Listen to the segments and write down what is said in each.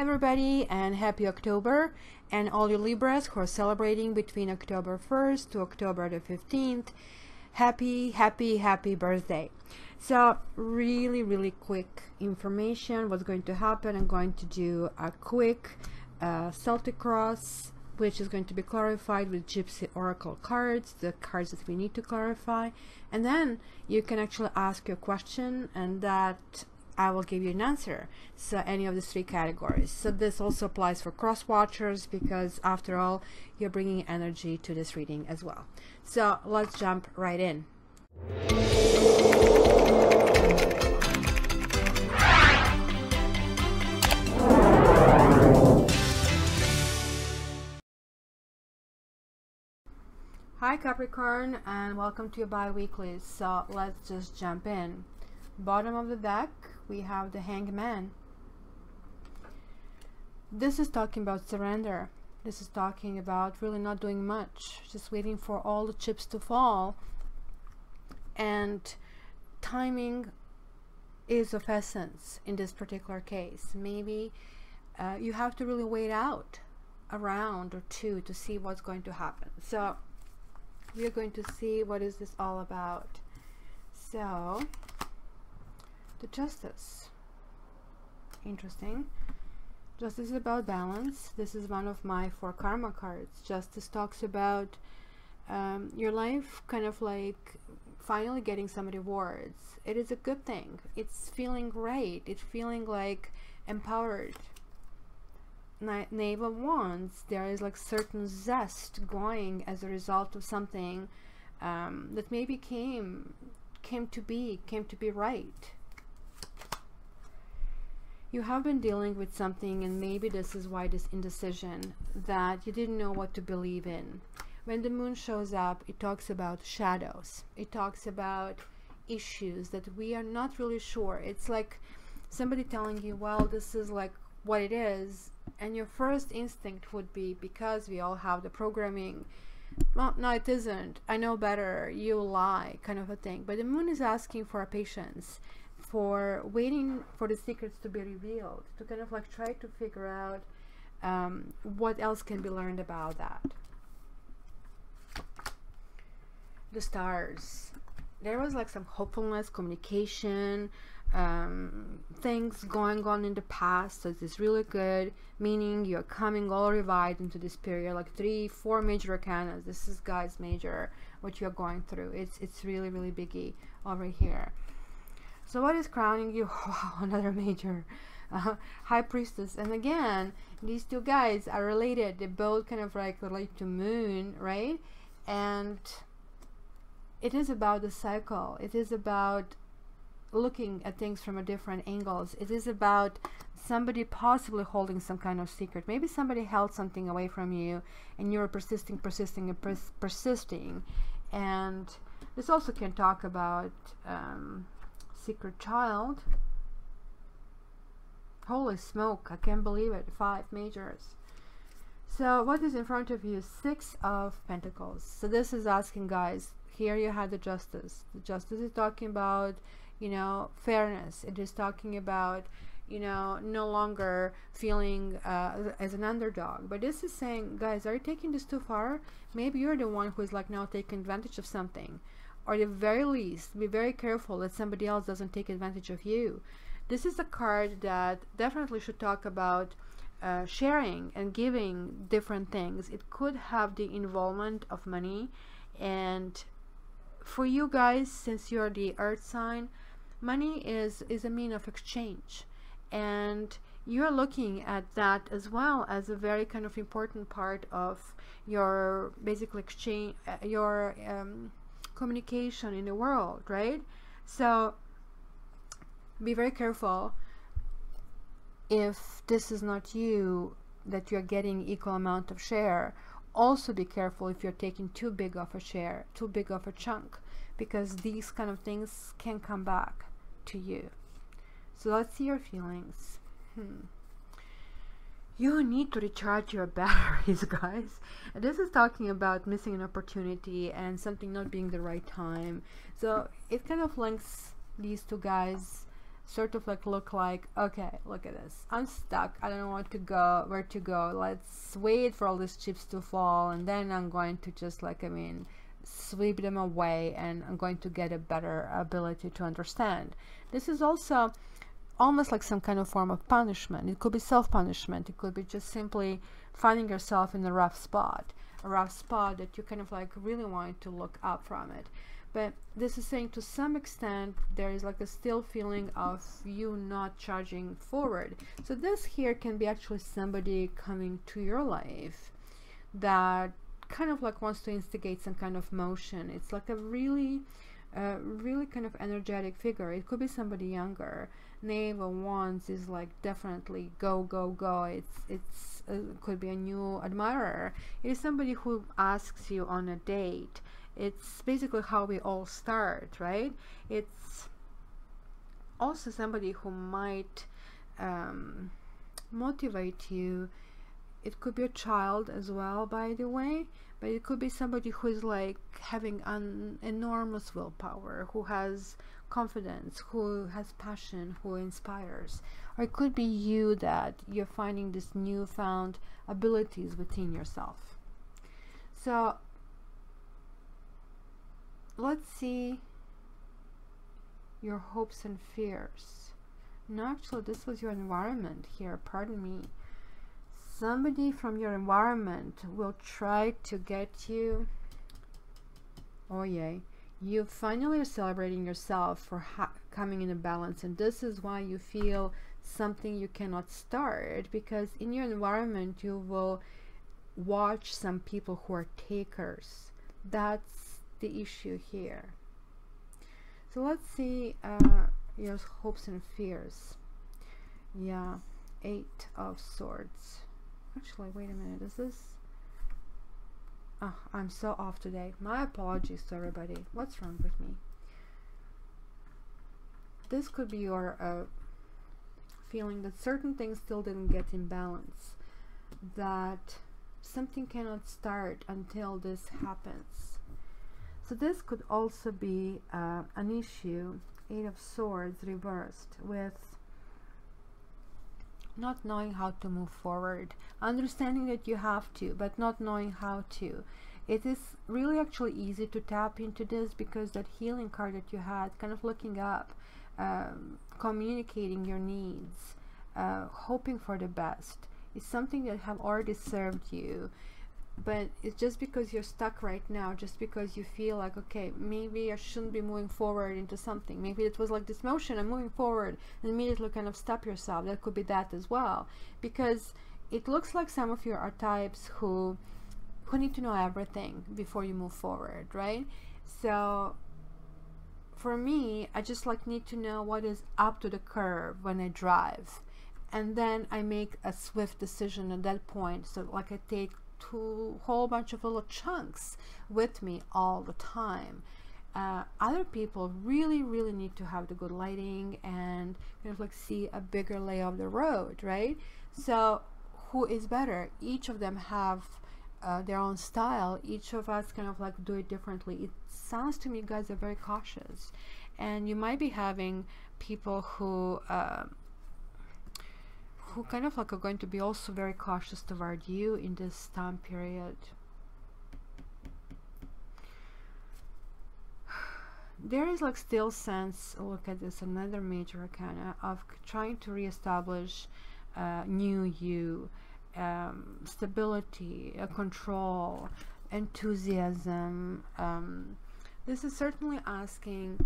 everybody, and happy October, and all you Libras who are celebrating between October 1st to October the 15th. Happy birthday. So really quick information what's going to happen. I'm going to do a quick Celtic cross, which is going to be clarified with Gypsy Oracle cards, the cards that we need to clarify, and then you can actually ask your question and that I will give you an answer. So any of the three categories. So this also applies for cross watchers, because after all, you're bringing energy to this reading as well. So let's jump right in. Hi Capricorn, and welcome to your bi-weekly. So let's just jump in. Bottom of the deck, we have the Hangman. This is talking about surrender. This is talking about really not doing much, just waiting for all the chips to fall. And timing is of essence in this particular case. Maybe you have to really wait out a round or two to see what's going to happen. So we're going to see what is this all about. So the Justice, interesting. Justice is about balance. This is one of my 4 karma cards. Justice talks about your life kind of like finally getting some rewards. It is a good thing. It's feeling right. It's feeling like empowered. Knave of Wands, there is like certain zest going as a result of something that maybe came to be right. You have been dealing with something, and maybe this is why this indecision, that you didn't know what to believe in. When the moon shows up, it talks about shadows. It talks about issues that we are not really sure. It's like somebody telling you, well, this is like what it is, and your first instinct would be, because we all have the programming, well, no, it isn't, I know better, you lie, kind of a thing. But the moon is asking for a patience, for waiting for the secrets to be revealed, to kind of like try to figure out what else can be learned about that. The Stars, there was like some hopefulness, communication, things going on in the past. So this is really good, meaning you're coming all revived into this period, like 3-4 major arcana. This is, guys, major what you're going through. It's really biggie over here. So what is crowning you? Wow, another major High Priestess. And again, these two guys are related. They both kind of like relate to moon, right? And it is about the cycle. It is about looking at things from a different angles. It is about somebody possibly holding some kind of secret. Maybe somebody held something away from you, and you're persisting. And this also can talk about secret child. Holy smoke, I can't believe it. 5 majors. So what is in front of you? 6 of Pentacles. So this is asking, guys, here you have the Justice. The Justice is talking about, you know, fairness. It is talking about, you know, no longer feeling as an underdog. But this is saying, guys, are you taking this too far? Maybe you're the one who is like now taking advantage of something. Or at the very least, be very careful that somebody else doesn't take advantage of you. This is a card that definitely should talk about sharing and giving different things. It could have the involvement of money. And for you guys, since you're the earth sign, money is a mean of exchange. And you're looking at that as well as a very kind of important part of your basically exchange, your communication in the world, right? So be very careful if this is not you, that you're getting equal amount of share. Also be careful if you're taking too big of a share, too big of a chunk, because these kind of things can come back to you. So let's see your feelings. You need to recharge your batteries, guys. And this is talking about missing an opportunity and something not being the right time. So it kind of links these two guys sort of like look like, okay, look at this, I'm stuck, I don't know what to go, where to go, let's wait for all these chips to fall, and then I'm going to just like, I mean, sweep them away, and I'm going to get a better ability to understand. This is also almost like some kind of form of punishment. It could be self-punishment, it could be just simply finding yourself in a rough spot that you kind of like really want to look up from it. But this is saying to some extent there is like a still feeling of you not charging forward. So this here can be actually somebody coming to your life that kind of like wants to instigate some kind of motion. It's like a really kind of energetic figure. It could be somebody younger. Knave of Wands is like definitely go, go, go. It's could be a new admirer. It is somebody who asks you on a date. It's basically how we all start, right? It's also somebody who might motivate you. It could be a child as well, by the way, but it could be somebody who is like having an enormous willpower, who has confidence, who has passion, who inspires. Or it could be you, that you're finding this newfound abilities within yourself. So let's see your hopes and fears. No, actually this was your environment here, pardon me. Somebody from your environment will try to get you, oh yay, you finally are celebrating yourself for coming in a balance, and this is why you feel something you cannot start, because in your environment you will watch some people who are takers. That's the issue here. So let's see your hopes and fears. Yeah, 8 of Swords. Actually, wait a minute, is this? Oh, I'm so off today. My apologies to everybody. What's wrong with me? This could be your feeling that certain things still didn't get in balance, that something cannot start until this happens. So this could also be an issue, 8 of Swords reversed, with not knowing how to move forward, understanding that you have to, but not knowing how to. It is really actually easy to tap into this, because that healing card that you had, kind of looking up, communicating your needs, hoping for the best, is something that have already served you. But it's just because you're stuck right now, just because you feel like, okay, maybe I shouldn't be moving forward into something. Maybe it was like this motion, I'm moving forward, and immediately kind of stop yourself. That could be that as well, because it looks like some of you are types who need to know everything before you move forward, right? So for me, I just like need to know what is up to the curve when I drive, and then I make a swift decision at that point. So like I take a whole bunch of little chunks with me all the time. Other people really need to have the good lighting and kind of like see a bigger lay of the road, right? So who is better? Each of them have their own style. Each of us kind of like do it differently. It sounds to me you guys are very cautious, and you might be having people who kind of like are going to be also very cautious toward you in this time period. There is like still sense, look at this, another major arcana, of trying to reestablish new you, stability, control, enthusiasm. This is certainly asking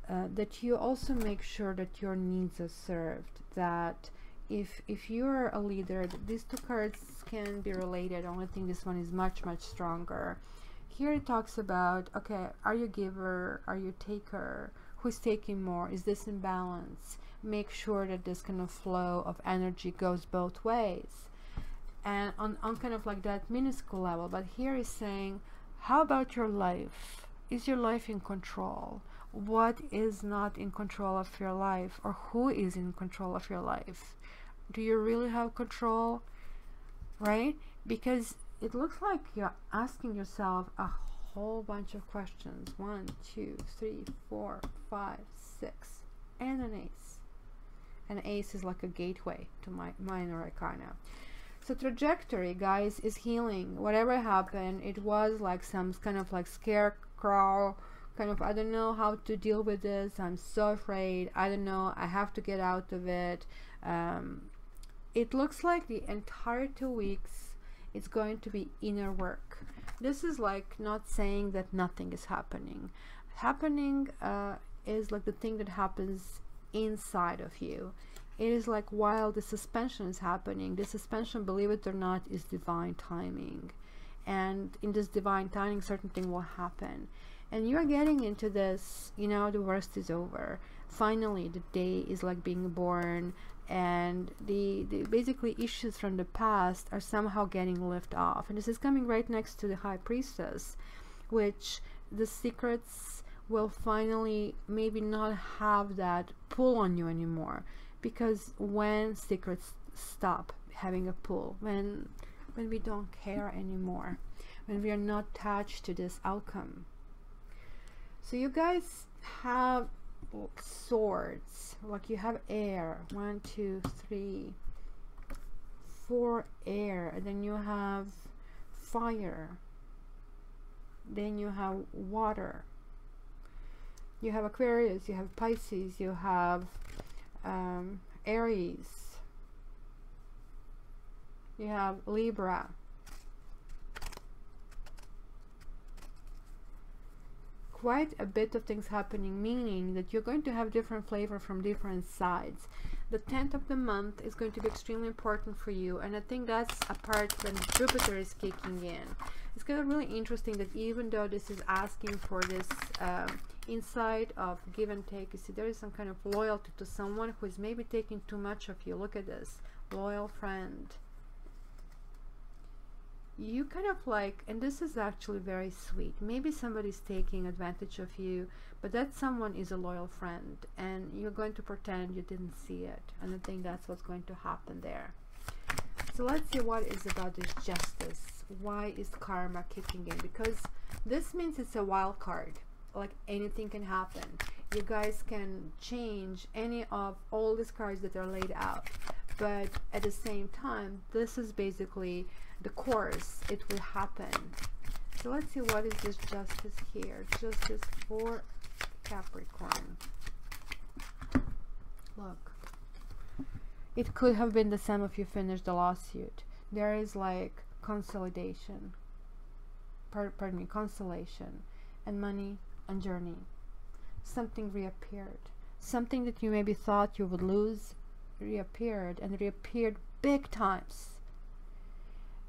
that you also make sure that your needs are served, that if you're a leader, these two cards can be related. I only think this one is much stronger. Here it talks about, okay, are you giver, are you taker, who's taking more, is this in balance? Make sure that this kind of flow of energy goes both ways, and on kind of like that minuscule level. But here is saying, how about your life? Is your life in control? What is not in control of your life, or who is in control of your life? Do you really have control, right? Because it looks like you're asking yourself a whole bunch of questions. 1, 2, 3, 4, 5, 6, and an ace. and ace is like a gateway to my minor arcana. So trajectory, guys, is healing. Whatever happened, it was like some kind of like scarecrow, kind of, I don't know how to deal with this, I'm so afraid, I don't know, I have to get out of it. It looks like the entire 2 weeks it's going to be inner work. This is like not saying that nothing is happening. Happening is like the thing that happens inside of you. It is like while the suspension is happening, the suspension, believe it or not, is divine timing. And in this divine timing, certain thing will happen. And you're getting into this, you know, the worst is over. Finally, the day is like being born, and the basically issues from the past are somehow getting lifted off. And this is coming right next to the High Priestess, which the secrets will finally maybe not have that pull on you anymore. Because when secrets stop having a pull, when we don't care anymore, when we are not attached to this outcome. So you guys have swords, like you have air, 1, 2, 3, 4 air, and then you have fire, then you have water, you have Aquarius, you have Pisces, you have Aries, you have Libra. Quite a bit of things happening, meaning that you're going to have different flavor from different sides. The 10th of the month is going to be extremely important for you, and I think that's a part when Jupiter is kicking in. It's kind of really interesting that even though this is asking for this insight of give and take, you see there is some kind of loyalty to someone who is maybe taking too much of you. Look at this, loyal friend. You kind of like, and this is actually very sweet, maybe somebody's taking advantage of you, but that someone is a loyal friend, and you're going to pretend you didn't see it, and I think that's what's going to happen there. So let's see what is about this justice. Why is karma kicking in? Because this means it's a wild card, like anything can happen. You guys can change any of all these cards that are laid out, but at the same time, this is basically the course. It will happen. So let's see what is this justice here. Justice for Capricorn. Look, it could have been that some of you finished the lawsuit. There is like consolidation, pardon me, consolation, and money and journey. Something reappeared. Something that you maybe thought you would lose reappeared, and reappeared big times.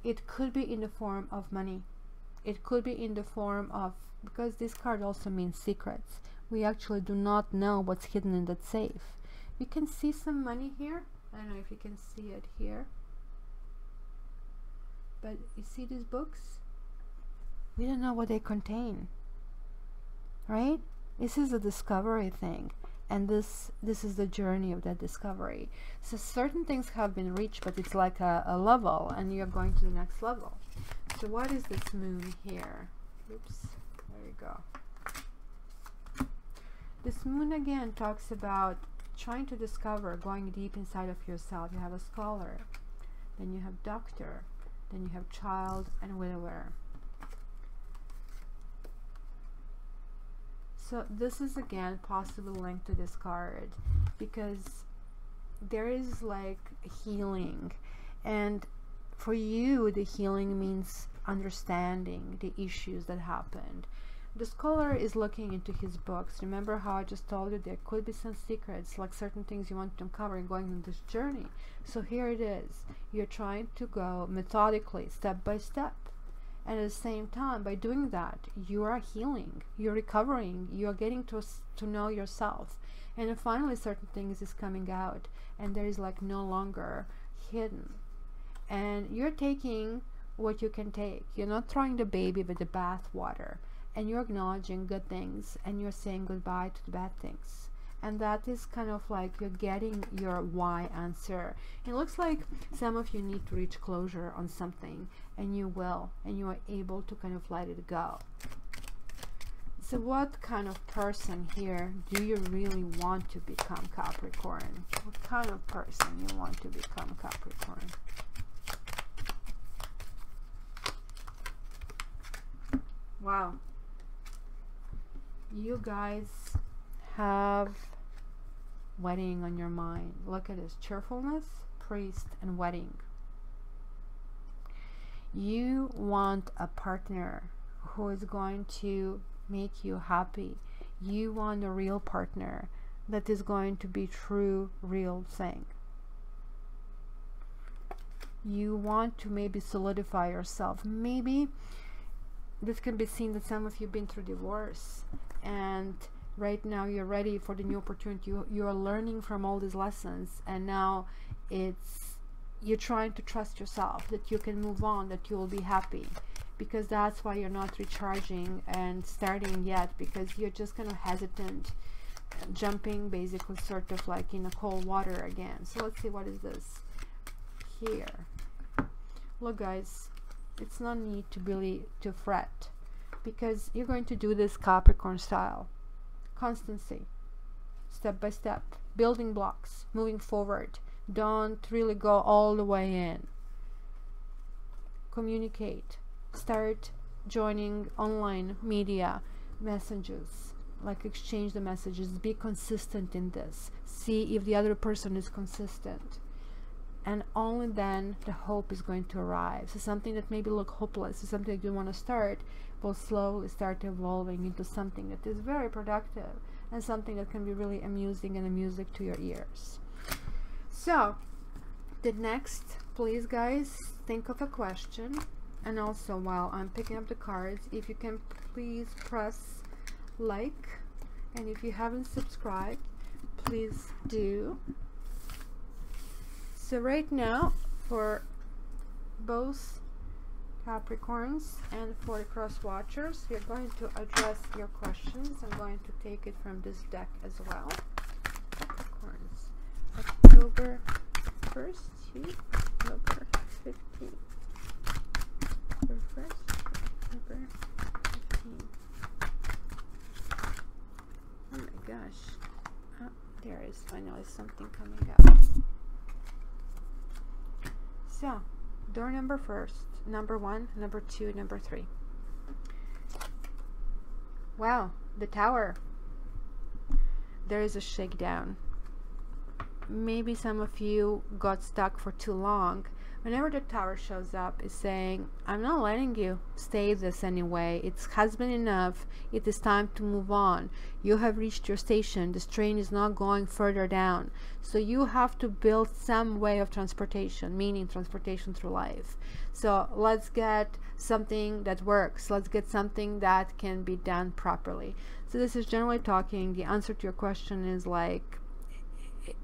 It could be in the form of money. It could be in the form of, because this card also means secrets. We actually do not know what's hidden in that safe. You can see some money here. I don't know if you can see it here. But you see these books? We don't know what they contain. Right? This is a discovery thing. And this is the journey of that discovery. So certain things have been reached, but it's like a level, and you're going to the next level. So what is this moon here? Oops, there you go. This moon again talks about trying to discover, going deep inside of yourself. You have a scholar, then you have doctor, then you have child and widower. So this is again possibly linked to this card, because there is like healing, and for you the healing means understanding the issues that happened. The scholar is looking into his books. Remember how I just told you there could be some secrets, like certain things you want to uncover going on this journey. So here it is. You're trying to go methodically, step by step. And at the same time, by doing that, you are healing, you're recovering, you're getting to know yourself. And then finally, certain things is coming out, and there is like no longer hidden. And you're taking what you can take. You're not throwing the baby with the bath water. And you're acknowledging good things, and you're saying goodbye to the bad things. And that is kind of like you're getting your why answer. It looks like some of you need to reach closure on something, and you will, and you are able to kind of let it go. So what kind of person here do you really want to become, Capricorn? What kind of person you want to become, Capricorn? Wow. You guys have wedding on your mind. Look at this. Cheerfulness, priest, and wedding. You want a partner who is going to make you happy. You want a real partner that is going to be true, real thing. You want to maybe solidify yourself. Maybe this can be seen that some of you have been through divorce, and right now you're ready for the new opportunity. You are learning from all these lessons, and now you're trying to trust yourself that you can move on, that you will be happy, because that's why you're not recharging and starting yet, because you're just kind of hesitant, jumping basically sort of like in a cold water again. So let's see, what is this here? Look guys, it's no need to fret, because you're going to do this Capricorn style. Constancy, step by step, building blocks, moving forward. Don't really go all the way in. Communicate. Start joining online media messages, like exchange the messages. Be consistent in this. See if the other person is consistent, and only then the hope is going to arrive. So something that maybe look hopeless, so something that you want to start, will slowly start evolving into something that is very productive and something that can be really amusing and a music to your ears. So the next, please guys, think of a question. And also, while I'm picking up the cards, if you can please press like, and if you haven't subscribed, please do. So right now, for both Capricorns and for the cross watchers, we're going to address your questions. I'm going to take it from this deck as well. Capricorns, October 1st to October 15th. October 1st, October 15th. Oh my gosh. Oh, there is finally something coming up. So, door number 1, number 2, number 3. Wow, the Tower. There is a shakedown. Maybe some of you got stuck for too long. Whenever the Tower shows up, it's saying, I'm not letting you stay this anyway. It has been enough. It is time to move on. You have reached your station. This train is not going further down. So you have to build some way of transportation, meaning transportation through life. So let's get something that works. Let's get something that can be done properly. So this is generally talking. The answer to your question is like,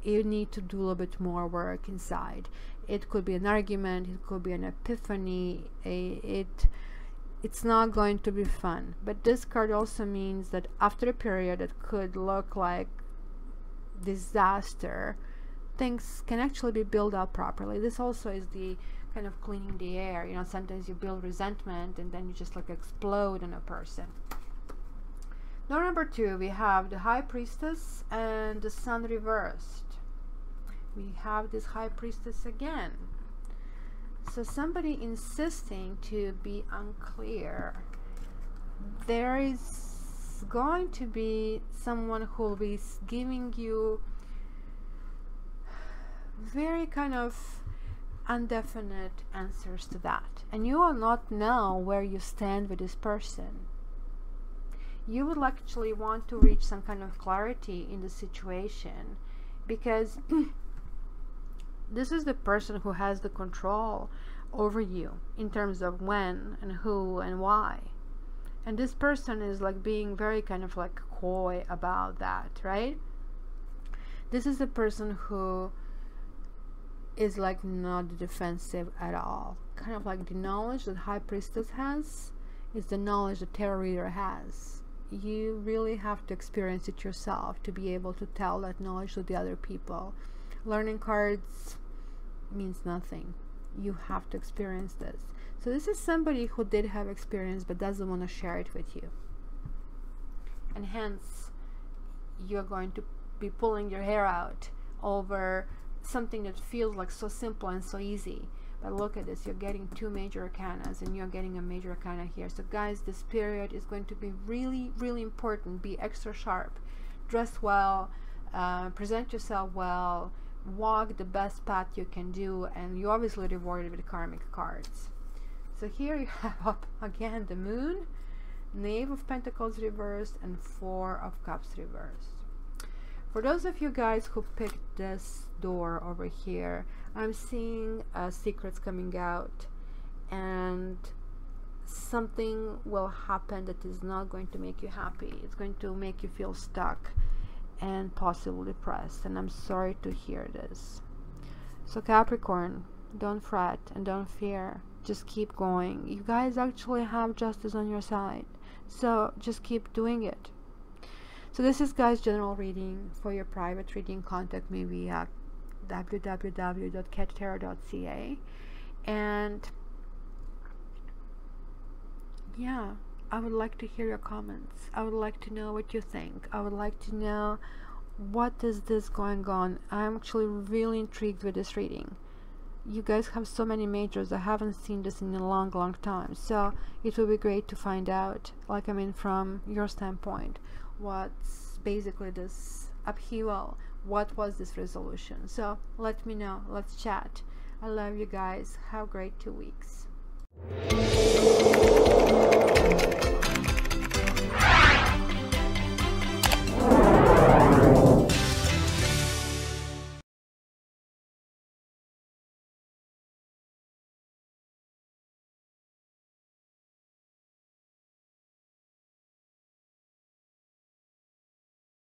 you need to do a little bit more work inside. It could be an argument, it could be an epiphany. It's not going to be fun. But this card also means that after a period that could look like disaster, things can actually be built up properly. This also is the kind of cleaning the air. You know, sometimes you build resentment and then you just like explode on a person. Door number 2, we have the High Priestess and the Sun reversed. We have this High Priestess again. So somebody insisting to be unclear. There is going to be someone who will be giving you very kind of indefinite answers to that. And you will not know where you stand with this person. You would actually want to reach some kind of clarity in the situation, because this is the person who has the control over you in terms of when and who and why. And this person is like being very kind of like coy about that, right? This is the person who is like not defensive at all. Kind of like the knowledge that High Priestess has is the knowledge that Tarot Reader has. You really have to experience it yourself to be able to tell that knowledge to the other people. Learning cards means nothing. You have to experience this. So this is somebody who did have experience but doesn't want to share it with you. and hence you're going to be pulling your hair out over something that feels like so simple and so easy. But look at this, you're getting 2 major arcanas, and you're getting a major arcana here. So guys, this period is going to be really, really important. Be extra sharp, dress well, present yourself well, walk the best path you can do, and you're obviously rewarded with karmic cards. So here you have up again the Moon, Knave of Pentacles reversed, and 4 of Cups reversed. For those of you guys who picked this door over here, I'm seeing secrets coming out, and something will happen that is not going to make you happy. It's going to make you feel stuck and possibly depressed, and I'm sorry to hear this. So Capricorn, don't fret and don't fear. Just keep going. You guys actually have justice on your side, so just keep doing it. So this is, guys, general reading. For your private reading, contact me via www.cattarot.ca. And yeah, I would like to hear your comments. I would like to know what you think. I would like to know what is this going on. I'm actually really intrigued with this reading. You guys have so many majors. I haven't seen this in a long time, so it will be great to find out, like, I mean, from your standpoint, what's basically this upheaval, what was this resolution. So let me know, let's chat. I love you guys. Have a great 2 weeks.